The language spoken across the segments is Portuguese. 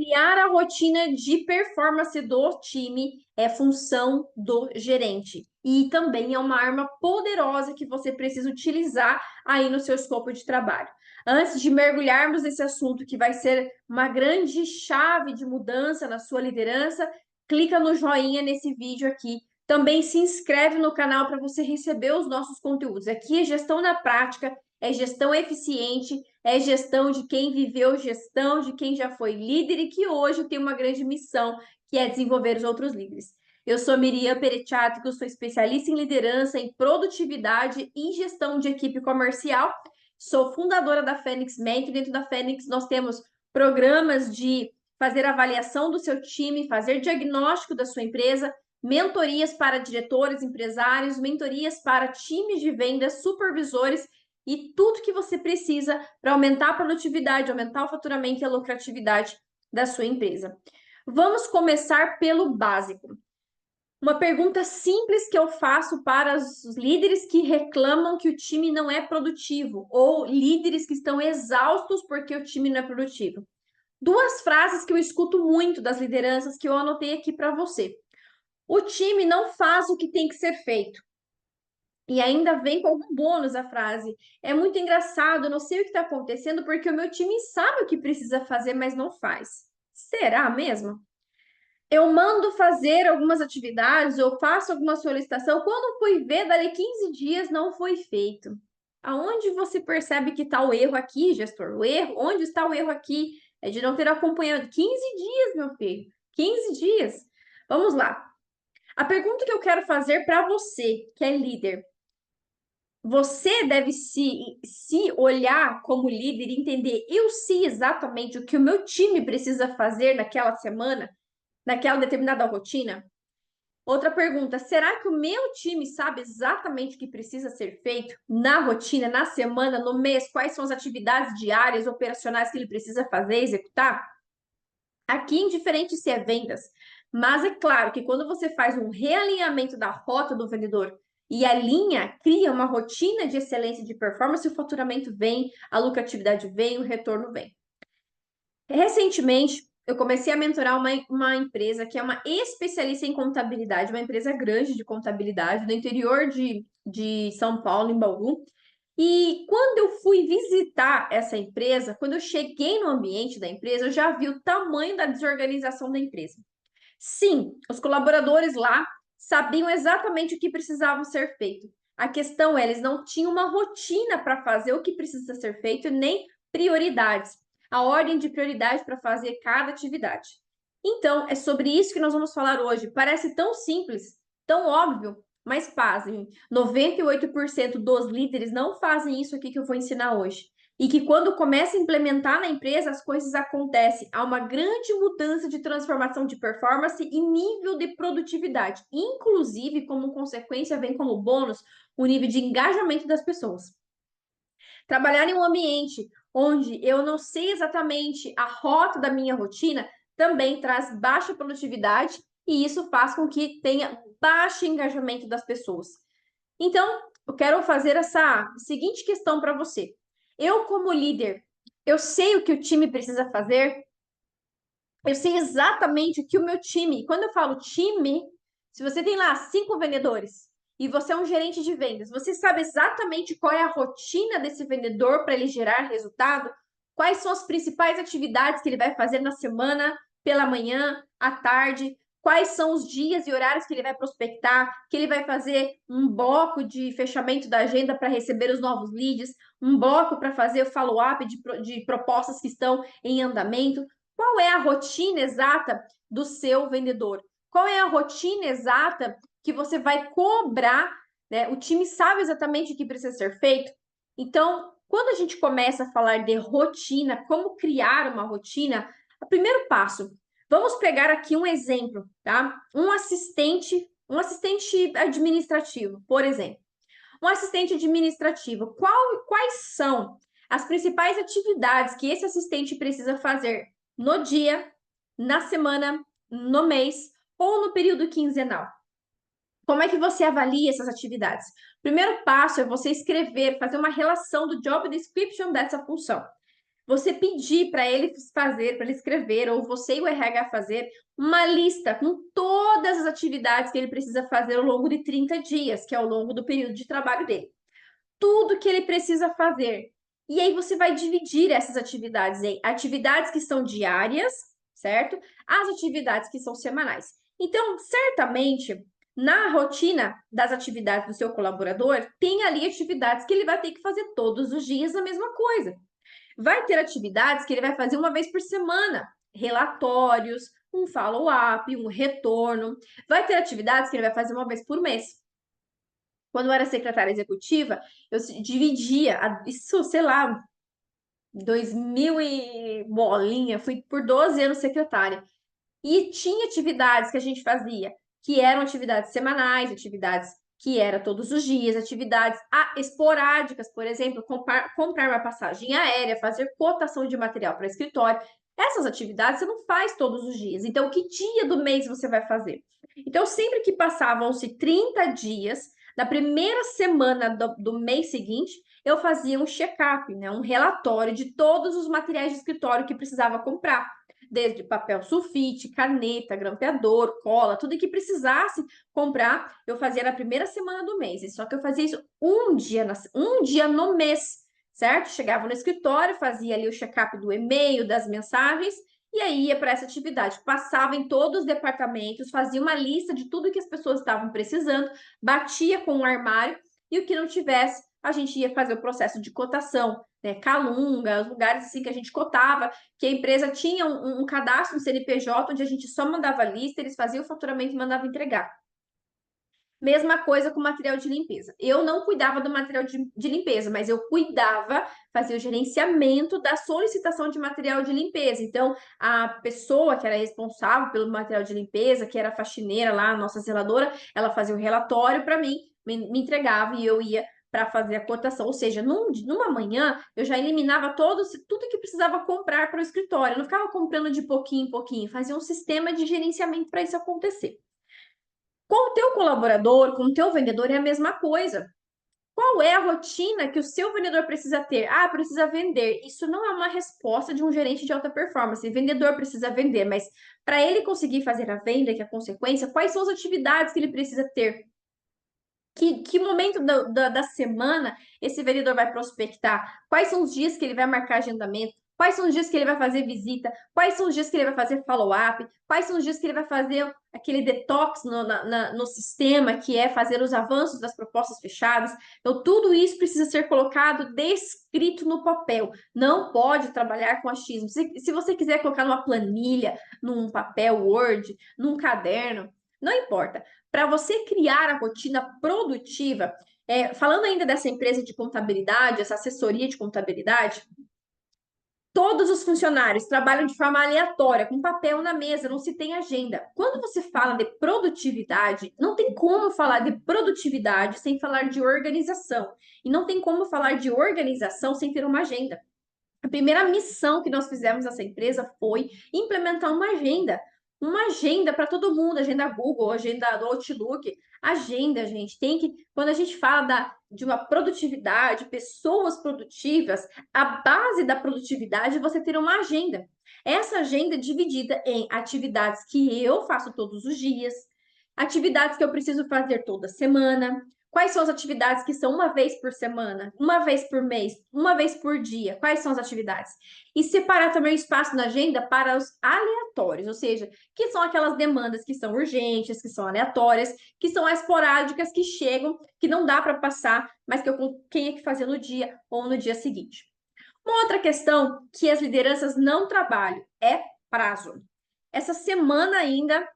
criar a rotina de performance do time é função do gerente. E também é uma arma poderosa que você precisa utilizar aí no seu escopo de trabalho. Antes de mergulharmos nesse assunto que vai ser uma grande chave de mudança na sua liderança, clica no joinha nesse vídeo aqui. Também se inscreve no canal para você receber os nossos conteúdos. Aqui é gestão na prática, é gestão eficiente, é gestão de quem viveu gestão, de quem já foi líder e que hoje tem uma grande missão, que é desenvolver os outros líderes. Eu sou Miriam Perecciati, que eu sou especialista em liderança, em produtividade e gestão de equipe comercial. Sou fundadora da Fênix Mentor. Dentro da Fênix, nós temos programas de fazer avaliação do seu time, fazer diagnóstico da sua empresa, mentorias para diretores, empresários, mentorias para times de vendas, supervisores e tudo que você precisa para aumentar a produtividade, aumentar o faturamento e a lucratividade da sua empresa. Vamos começar pelo básico. Uma pergunta simples que eu faço para os líderes que reclamam que o time não é produtivo ou líderes que estão exaustos porque o time não é produtivo. Duas frases que eu escuto muito das lideranças que eu anotei aqui para você. O time não faz o que tem que ser feito. E ainda vem com algum bônus a frase. É muito engraçado, eu não sei o que está acontecendo, porque o meu time sabe o que precisa fazer, mas não faz. Será mesmo? Eu mando fazer algumas atividades, eu faço alguma solicitação, quando fui ver, dali 15 dias não foi feito. Aonde você percebe que está o erro aqui, gestor? O erro, onde está o erro aqui? É de não ter acompanhado 15 dias, meu filho. 15 dias. Vamos lá. A pergunta que eu quero fazer para você, que é líder, você deve se olhar como líder e entender, eu sei exatamente o que o meu time precisa fazer naquela semana, naquela determinada rotina? Outra pergunta, será que o meu time sabe exatamente o que precisa ser feito na rotina, na semana, no mês? Quais são as atividades diárias, operacionais que ele precisa fazer, executar? Aqui, indiferente se é vendas, mas é claro que quando você faz um realinhamento da rota do vendedor e alinha, cria uma rotina de excelência de performance, o faturamento vem, a lucratividade vem, o retorno vem. Recentemente, eu comecei a mentorar uma empresa que é uma especialista em contabilidade, uma empresa grande de contabilidade no interior de São Paulo, em Bauru. E quando eu fui visitar essa empresa, quando eu cheguei no ambiente da empresa, eu já vi o tamanho da desorganização da empresa. Sim, os colaboradores lá sabiam exatamente o que precisava ser feito. A questão é, eles não tinham uma rotina para fazer o que precisa ser feito, nem prioridades, a ordem de prioridade para fazer cada atividade. Então, é sobre isso que nós vamos falar hoje. Parece tão simples, tão óbvio, mas pasmem, 98% dos líderes não fazem isso aqui que eu vou ensinar hoje. E que quando começa a implementar na empresa, as coisas acontecem. Há uma grande mudança de transformação de performance e nível de produtividade. Inclusive, como consequência, vem como bônus o nível de engajamento das pessoas. Trabalhar em um ambiente onde eu não sei exatamente a rota da minha rotina também traz baixa produtividade e isso faz com que tenha baixo engajamento das pessoas. Então, eu quero fazer essa seguinte questão para você. Eu, como líder, eu sei o que o time precisa fazer, eu sei exatamente o que o meu time, quando eu falo time, se você tem lá 5 vendedores e você é um gerente de vendas, você sabe exatamente qual é a rotina desse vendedor para ele gerar resultado, quais são as principais atividades que ele vai fazer na semana, pela manhã, à tarde, quais são os dias e horários que ele vai prospectar, que ele vai fazer um bloco de fechamento da agenda para receber os novos leads, um bloco para fazer o follow-up de propostas que estão em andamento. Qual é a rotina exata do seu vendedor? Qual é a rotina exata que você vai cobrar, né? O time sabe exatamente o que precisa ser feito. Então, quando a gente começa a falar de rotina, como criar uma rotina, o primeiro passo, vamos pegar aqui um exemplo, tá? Um assistente administrativo, por exemplo. Um assistente administrativo, quais são as principais atividades que esse assistente precisa fazer no dia, na semana, no mês ou no período quinzenal? Como é que você avalia essas atividades? Primeiro passo é você escrever, fazer uma relação do job description dessa função. você pedir para ele fazer, para ele escrever, ou você e o RH fazer uma lista com todas as atividades que ele precisa fazer ao longo de 30 dias, que é ao longo do período de trabalho dele. Tudo que ele precisa fazer. E aí você vai dividir essas atividades em atividades que são diárias, certo? As atividades que são semanais. Então, certamente, na rotina das atividades do seu colaborador, tem ali atividades que ele vai ter que fazer todos os dias a mesma coisa. Vai ter atividades que ele vai fazer uma vez por semana, relatórios, um follow-up, um retorno. Vai ter atividades que ele vai fazer uma vez por mês. Quando eu era secretária executiva, eu dividia, isso, sei lá, 2000 e bolinha, fui por 12 anos secretária. E tinha atividades que a gente fazia, que eram atividades semanais, atividades que era todos os dias, atividades esporádicas, por exemplo, comprar uma passagem aérea, fazer cotação de material para escritório. Essas atividades você não faz todos os dias. Então, que dia do mês você vai fazer? Então, sempre que passavam-se 30 dias, na primeira semana do mês seguinte, eu fazia um check-up, né, um relatório de todos os materiais de escritório que precisava comprar, desde papel sulfite, caneta, grampeador, cola, tudo que precisasse comprar, eu fazia na primeira semana do mês. Só que eu fazia isso um dia no mês, certo? Chegava no escritório, fazia ali o check-up do e-mail, das mensagens, e aí ia para essa atividade. Passava em todos os departamentos, fazia uma lista de tudo que as pessoas estavam precisando, batia com o armário, e o que não tivesse, a gente ia fazer o processo de cotação, né? Calunga, os lugares assim que a gente cotava, que a empresa tinha um cadastro no CNPJ, onde a gente só mandava a lista, eles faziam o faturamento e mandavam entregar. Mesma coisa com material de limpeza. Eu não cuidava do material de limpeza, mas eu cuidava, fazia o gerenciamento da solicitação de material de limpeza. Então, a pessoa que era responsável pelo material de limpeza, que era a faxineira lá, a nossa zeladora, ela fazia o relatório para mim, me entregava e eu ia para fazer a cotação. Ou seja, numa manhã, eu já eliminava tudo que precisava comprar para o escritório. Eu não ficava comprando de pouquinho em pouquinho, fazia um sistema de gerenciamento para isso acontecer. Com o teu colaborador, com o teu vendedor, é a mesma coisa. Qual é a rotina que o seu vendedor precisa ter? Ah, precisa vender. Isso não é uma resposta de um gerente de alta performance. O vendedor precisa vender, mas para ele conseguir fazer a venda, que é a consequência, quais são as atividades que ele precisa ter? Que momento da semana esse vendedor vai prospectar? Quais são os dias que ele vai marcar agendamento? Quais são os dias que ele vai fazer visita? Quais são os dias que ele vai fazer follow-up? Quais são os dias que ele vai fazer aquele detox no sistema, que é fazer os avanços das propostas fechadas? Então, tudo isso precisa ser colocado descrito no papel. Não pode trabalhar com achismo. Se você quiser colocar numa planilha, num papel Word, num caderno, não importa. Para você criar a rotina produtiva, falando ainda dessa empresa de contabilidade, essa assessoria de contabilidade, todos os funcionários trabalham de forma aleatória, com papel na mesa, não se tem agenda. Quando você fala de produtividade, não tem como falar de produtividade sem falar de organização. E não tem como falar de organização sem ter uma agenda. A primeira missão que nós fizemos nessa empresa foi implementar uma agenda. Uma agenda para todo mundo, agenda Google, agenda do Outlook. Agenda, gente, tem que. Quando a gente fala de uma produtividade, pessoas produtivas, a base da produtividade é você ter uma agenda. Essa agenda é dividida em atividades que eu faço todos os dias, atividades que eu preciso fazer toda semana, quais são as atividades que são uma vez por semana, uma vez por mês, uma vez por dia? Quais são as atividades? E separar também o espaço na agenda para os aleatórios, ou seja, que são aquelas demandas que são urgentes, que são aleatórias, que são esporádicas, que chegam, que não dá para passar, mas que eu tenho que fazer no dia ou no dia seguinte. Uma outra questão que as lideranças não trabalham é prazo. Essa semana ainda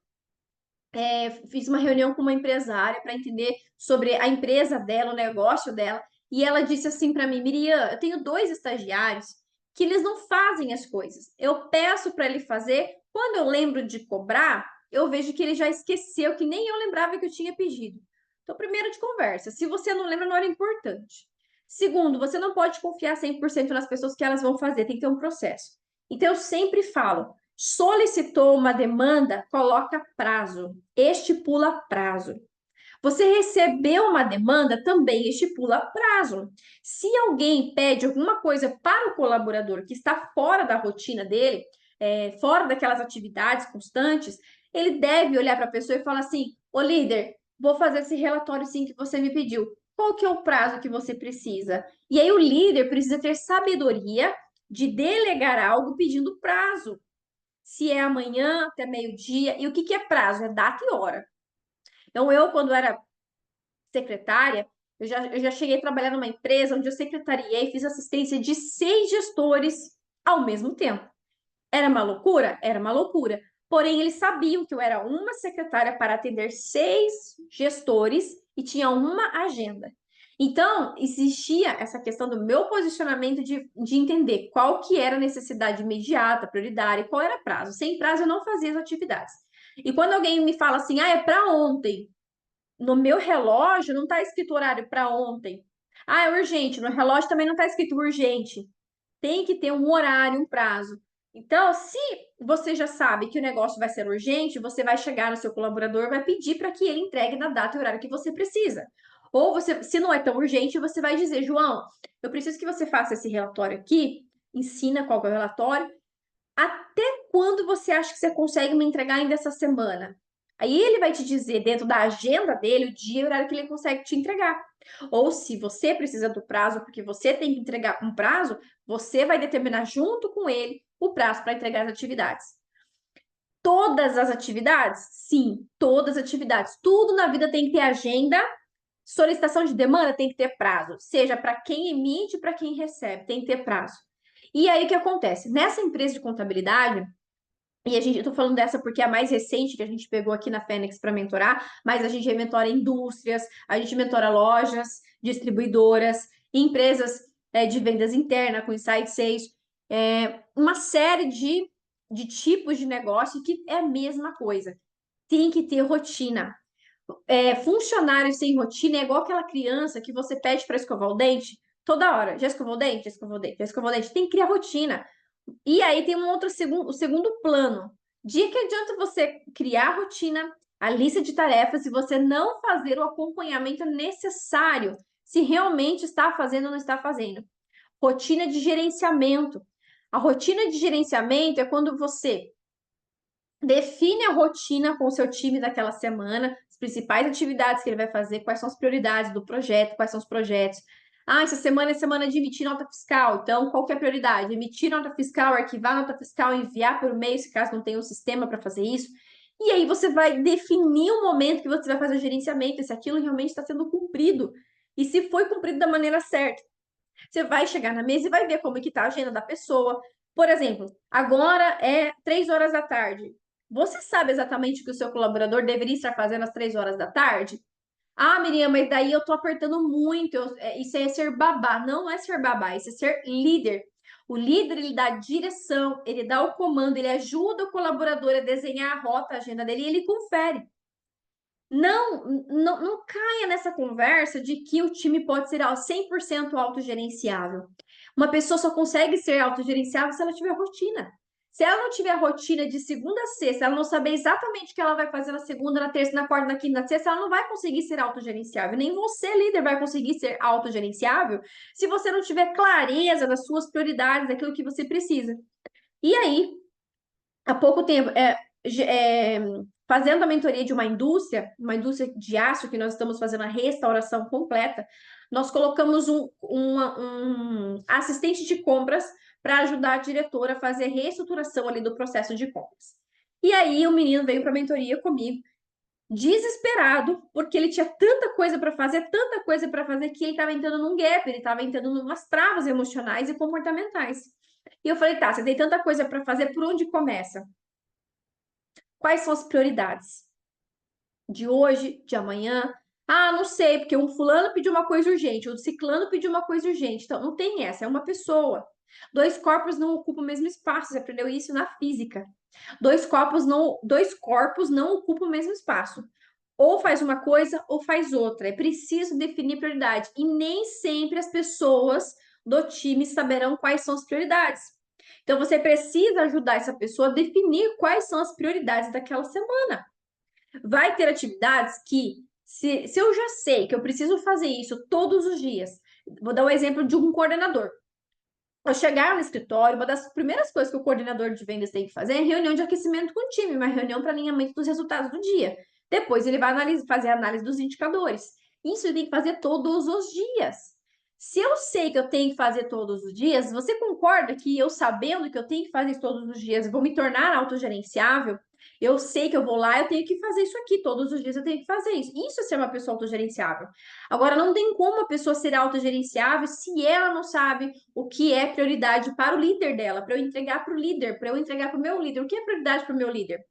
fiz uma reunião com uma empresária para entender sobre a empresa dela, o negócio dela, e ela disse assim para mim, Miriam, eu tenho 2 estagiários que eles não fazem as coisas. Eu peço para ele fazer, quando eu lembro de cobrar, eu vejo que ele já esqueceu, que nem eu lembrava que eu tinha pedido. Então, primeiro de conversa, se você não lembra, não era importante. Segundo, você não pode confiar 100% nas pessoas que elas vão fazer, tem que ter um processo. Então, eu sempre falo, solicitou uma demanda, coloca prazo, estipula prazo. Você recebeu uma demanda, também estipula prazo. Se alguém pede alguma coisa para o colaborador que está fora da rotina dele, fora daquelas atividades constantes, ele deve olhar para a pessoa e falar assim: ô líder, vou fazer esse relatório sim que você me pediu. Qual que é o prazo que você precisa? E aí o líder precisa ter sabedoria de delegar algo pedindo prazo. Se é amanhã até meio-dia, e o que que é prazo? É data e hora. Então, eu, quando era secretária, eu já cheguei a trabalhar numa empresa onde eu secretariei e fiz assistência de 6 gestores ao mesmo tempo. Era uma loucura? Era uma loucura. Porém, eles sabiam que eu era uma secretária para atender 6 gestores e tinha uma agenda. Então, existia essa questão do meu posicionamento de entender qual que era a necessidade imediata, prioritária e qual era prazo. Sem prazo, eu não fazia as atividades. E quando alguém me fala assim, ah, é para ontem, no meu relógio não está escrito horário para ontem. Ah, é urgente. No relógio também não está escrito urgente. Tem que ter um horário, um prazo. Então, se você já sabe que o negócio vai ser urgente, você vai chegar no seu colaborador, vai pedir para que ele entregue na data e horário que você precisa. Ou você, se não é tão urgente, você vai dizer, João, eu preciso que você faça esse relatório aqui, ensina qual é o relatório, até quando você acha que você consegue me entregar ainda essa semana? Aí ele vai te dizer, dentro da agenda dele, o dia e o horário que ele consegue te entregar. Ou se você precisa do prazo, porque você tem que entregar um prazo, você vai determinar junto com ele o prazo para entregar as atividades. Todas as atividades? Sim, todas as atividades. Tudo na vida tem que ter agenda. Solicitação de demanda tem que ter prazo, seja para quem emite, para quem recebe, tem que ter prazo. E aí o que acontece? Nessa empresa de contabilidade, e eu tô falando dessa porque é a mais recente que a gente pegou aqui na Fênix para mentorar, mas a gente mentora indústrias, a gente mentora lojas, distribuidoras, empresas de vendas interna com Insight Sales, uma série de tipos de negócio que é a mesma coisa. Tem que ter rotina. Funcionário sem rotina é igual aquela criança que você pede para escovar o dente toda hora. Já escovou o dente? Já escovou o dente? Já escovou o dente? Tem que criar rotina. E aí tem um outro o segundo plano. Dia que adianta você criar a rotina, a lista de tarefas, se você não fazer o acompanhamento necessário, se realmente está fazendo ou não está fazendo. Rotina de gerenciamento. A rotina de gerenciamento é quando você define a rotina com o seu time daquela semana, as principais atividades que ele vai fazer, quais são as prioridades do projeto, quais são os projetos. Ah, essa semana é semana de emitir nota fiscal, então qual que é a prioridade? Emitir nota fiscal, arquivar nota fiscal, enviar por e-mail, se caso não tenha um sistema para fazer isso. E aí você vai definir o momento que você vai fazer o gerenciamento, se aquilo realmente está sendo cumprido e se foi cumprido da maneira certa. Você vai chegar na mesa e vai ver como é que está a agenda da pessoa. Por exemplo, agora é 3 horas da tarde. Você sabe exatamente o que o seu colaborador deveria estar fazendo às 3 horas da tarde? Ah, Miriam, mas daí eu tô apertando muito. Isso é ser babá. Não é ser babá, isso é ser líder. O líder, ele dá direção, ele dá o comando, ele ajuda o colaborador a desenhar a rota, a agenda dele e ele confere. Não caia nessa conversa de que o time pode ser 100% autogerenciável. Uma pessoa só consegue ser autogerenciável se ela tiver rotina. Se ela não tiver rotina de segunda a sexta, ela não saber exatamente o que ela vai fazer na segunda, na terça, na quarta, na quinta, na sexta, ela não vai conseguir ser autogerenciável. Nem você, líder, vai conseguir ser autogerenciável se você não tiver clareza das suas prioridades, daquilo que você precisa. E aí, há pouco tempo, fazendo a mentoria de uma indústria de aço, que nós estamos fazendo a restauração completa, nós colocamos um assistente de compras para ajudar a diretora a fazer a reestruturação ali do processo de compras. E aí o menino veio para a mentoria comigo, desesperado, porque ele tinha tanta coisa para fazer, que ele estava entrando num gap, ele estava entrando em umas travas emocionais e comportamentais. E eu falei, tá, você tem tanta coisa para fazer, por onde começa? Quais são as prioridades? De hoje, de amanhã? Ah, não sei, porque um fulano pediu uma coisa urgente, o ciclano pediu uma coisa urgente. Então, não tem essa, é uma pessoa. Dois corpos não ocupam o mesmo espaço, você aprendeu isso na física. Dois corpos não ocupam o mesmo espaço. Ou faz uma coisa ou faz outra. É preciso definir prioridade. E nem sempre as pessoas do time saberão quais são as prioridades. Então, você precisa ajudar essa pessoa a definir quais são as prioridades daquela semana. Vai ter atividades que, Se eu já sei que eu preciso fazer isso todos os dias, vou dar o exemplo de um coordenador. Ao chegar no escritório, uma das primeiras coisas que o coordenador de vendas tem que fazer é reunião de aquecimento com o time, uma reunião para alinhamento dos resultados do dia. Depois ele vai fazer a análise dos indicadores. Isso ele tem que fazer todos os dias. Se eu sei que eu tenho que fazer todos os dias, você concorda que eu sabendo que eu tenho que fazer isso todos os dias, vou me tornar autogerenciável? Eu sei que eu vou lá, eu tenho que fazer isso aqui, todos os dias eu tenho que fazer isso. Isso é ser uma pessoa autogerenciável. Agora, não tem como a pessoa ser autogerenciável se ela não sabe o que é prioridade para o líder dela, para eu entregar para o líder, para eu entregar para o meu líder. O que é prioridade para o meu líder?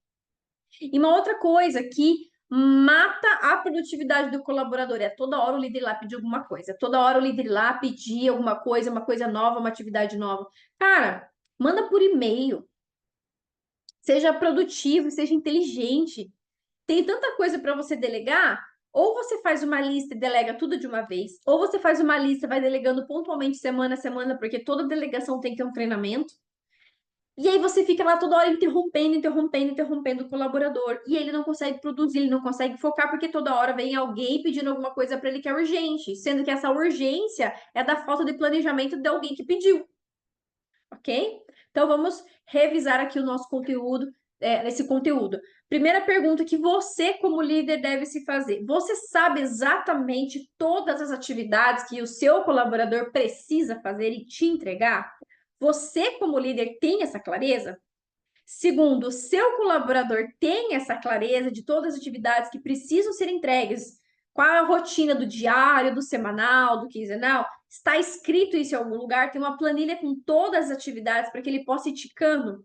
E uma outra coisa que mata a produtividade do colaborador é toda hora o líder ir lá pedir alguma coisa, toda hora o líder ir lá pedir alguma coisa, uma coisa nova, uma atividade nova. Cara, manda por e-mail. Seja produtivo, seja inteligente. Tem tanta coisa para você delegar, ou você faz uma lista e delega tudo de uma vez, ou você faz uma lista e vai delegando pontualmente semana a semana, porque toda delegação tem que ter um treinamento. E aí você fica lá toda hora interrompendo o colaborador. E ele não consegue produzir, ele não consegue focar, porque toda hora vem alguém pedindo alguma coisa para ele que é urgente, sendo que essa urgência é da falta de planejamento de alguém que pediu, ok? Então vamos revisar aqui o nosso conteúdo, esse conteúdo. Primeira pergunta que você, como líder, deve se fazer: você sabe exatamente todas as atividades que o seu colaborador precisa fazer e te entregar? Você, como líder, tem essa clareza? Segundo, o seu colaborador tem essa clareza de todas as atividades que precisam ser entregues? Qual a rotina do diário, do semanal, do quinzenal? Está escrito isso em algum lugar? Tem uma planilha com todas as atividades para que ele possa ir ticando?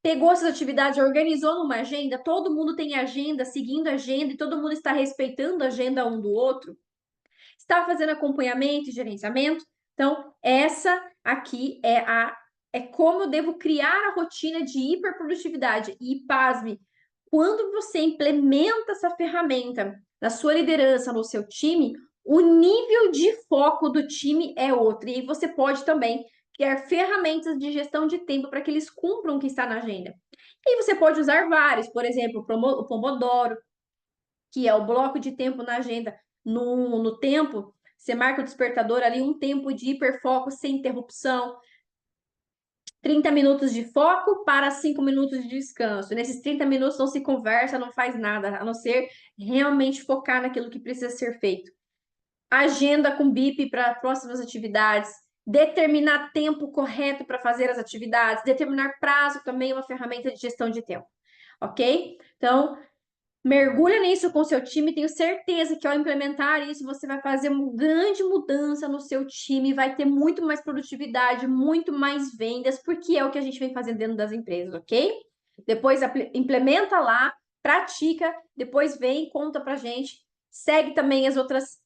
Pegou essas atividades, organizou numa agenda? Todo mundo tem agenda, seguindo a agenda, e todo mundo está respeitando a agenda um do outro? Está fazendo acompanhamento e gerenciamento? Então, essa aqui é como eu devo criar a rotina de hiperprodutividade. E pasme, quando você implementa essa ferramenta na sua liderança, no seu time, o nível de foco do time é outro. E aí você pode também criar ferramentas de gestão de tempo para que eles cumpram o que está na agenda. E você pode usar vários, por exemplo, o Pomodoro, que é o bloco de tempo na agenda. No tempo, você marca o despertador ali, um tempo de hiperfoco sem interrupção. 30 minutos de foco para 5 minutos de descanso. Nesses 30 minutos não se conversa, não faz nada, a não ser realmente focar naquilo que precisa ser feito. Agenda com BIP para próximas atividades. Determinar tempo correto para fazer as atividades. Determinar prazo também é uma ferramenta de gestão de tempo. Ok? Então, mergulha nisso com o seu time, tenho certeza que ao implementar isso, você vai fazer uma grande mudança no seu time, vai ter muito mais produtividade, muito mais vendas, porque é o que a gente vem fazendo dentro das empresas, ok? Depois implementa lá, pratica, depois vem, conta pra gente. Segue também as outras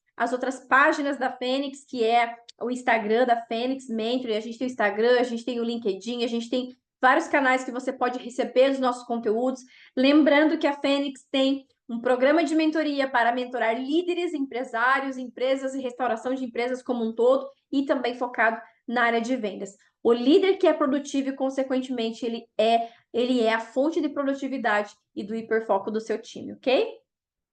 páginas da Fênix, que é o Instagram da Fênix Mentoring. A gente tem o Instagram, a gente tem o LinkedIn, a gente tem vários canais que você pode receber os nossos conteúdos. Lembrando que a Fênix tem um programa de mentoria para mentorar líderes, empresários, empresas e restauração de empresas como um todo, e também focado na área de vendas. O líder que é produtivo e, consequentemente, ele é a fonte de produtividade e do hiperfoco do seu time, ok?